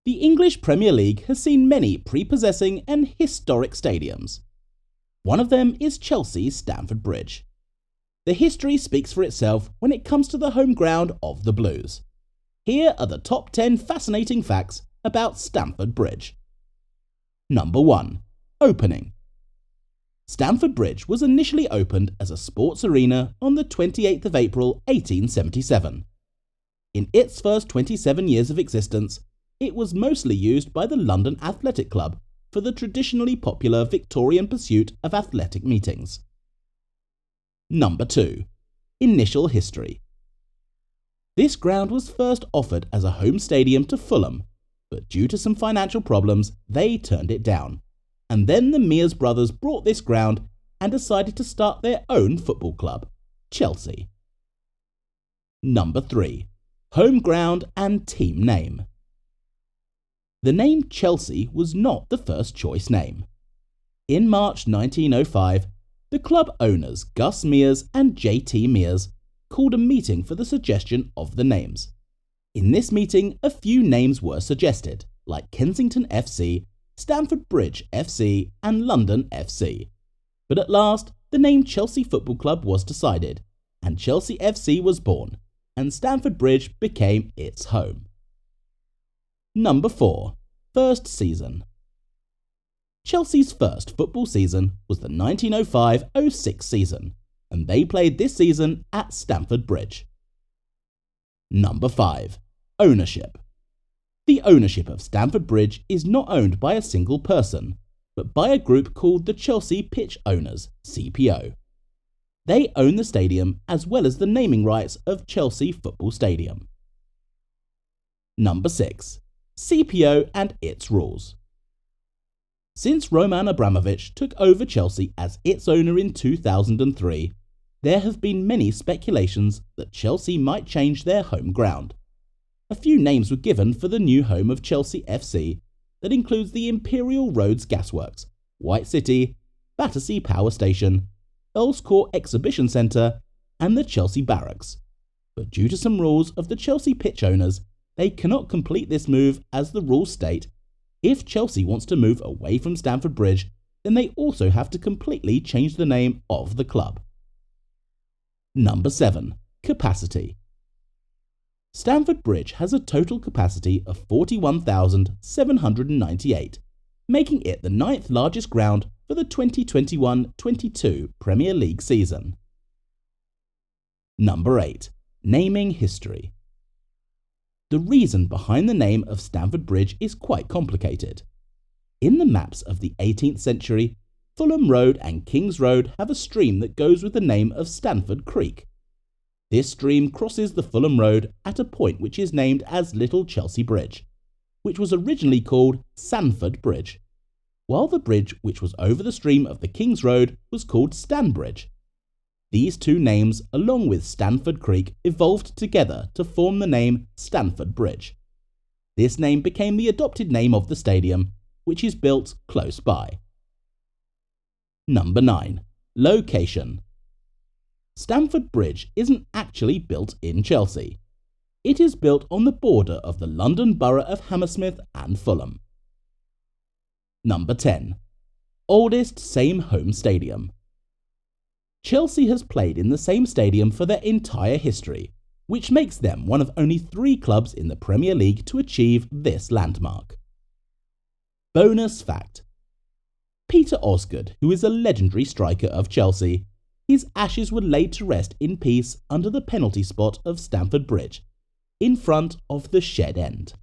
The English Premier League has seen many prepossessing and historic stadiums. One of them is Chelsea's Stamford Bridge. The history speaks for itself when it comes to the home ground of the Blues. Here are the top 10 fascinating facts about Stamford Bridge. Number 1. Opening. Stamford Bridge was initially opened as a sports arena on the 28th of April 1877. In its first 27 years of existence, it was mostly used by the London Athletic Club for the traditionally popular Victorian pursuit of athletic meetings. Number 2. Initial history. This ground was first offered as a home stadium to Fulham, but due to some financial problems, they turned it down. And then the Mears brothers bought this ground and decided to start their own football club, Chelsea. Number 3. Home ground and team name. The name Chelsea was not the first choice name. In March 1905, the club owners Gus Mears and J.T. Mears called a meeting for the suggestion of the names. In this meeting, a few names were suggested, like Kensington FC, Stamford Bridge FC and London FC. But at last, the name Chelsea Football Club was decided, and Chelsea FC was born, and Stamford Bridge became its home. Number 4. First season. Chelsea's first football season was the 1905-06 season, and they played this season at Stamford Bridge. Number 5. Ownership. The ownership of Stamford Bridge is not owned by a single person, but by a group called the Chelsea Pitch Owners, CPO. They own the stadium as well as the naming rights of Chelsea Football Stadium. Number 6. CPO and its rules. Since Roman Abramovich took over Chelsea as its owner in 2003, there have been many speculations that Chelsea might change their home ground. A few names were given for the new home of Chelsea FC that includes the Imperial Roads Gasworks, White City, Battersea Power Station, Earls Court Exhibition Centre and the Chelsea Barracks. But due to some rules of the Chelsea pitch owners, they cannot complete this move as the rules state if Chelsea wants to move away from Stamford Bridge, then they also have to completely change the name of the club. Number 7. Capacity. Stamford Bridge has a total capacity of 41,798, making it the 9th largest ground for the 2021-22 Premier League season. Number 8. Naming history. The reason behind the name of Stamford Bridge is quite complicated. In the maps of the 18th century, Fulham Road and King's Road have a stream that goes with the name of Stamford Creek. This stream crosses the Fulham Road at a point which is named as Little Chelsea Bridge, which was originally called Sandford Bridge, while the bridge which was over the stream of the King's Road was called Stanbridge. These two names, along with Stamford Creek, evolved together to form the name Stamford Bridge. This name became the adopted name of the stadium, which is built close by. Number 9. Location. Stamford Bridge isn't actually built in Chelsea. It is built on the border of the London Borough of Hammersmith and Fulham. Number 10. Oldest same home stadium. Chelsea has played in the same stadium for their entire history, which makes them one of only 3 clubs in the Premier League to achieve this landmark. Bonus fact. Peter Osgood, who is a legendary striker of Chelsea, his ashes were laid to rest in peace under the penalty spot of Stamford Bridge, in front of the shed end.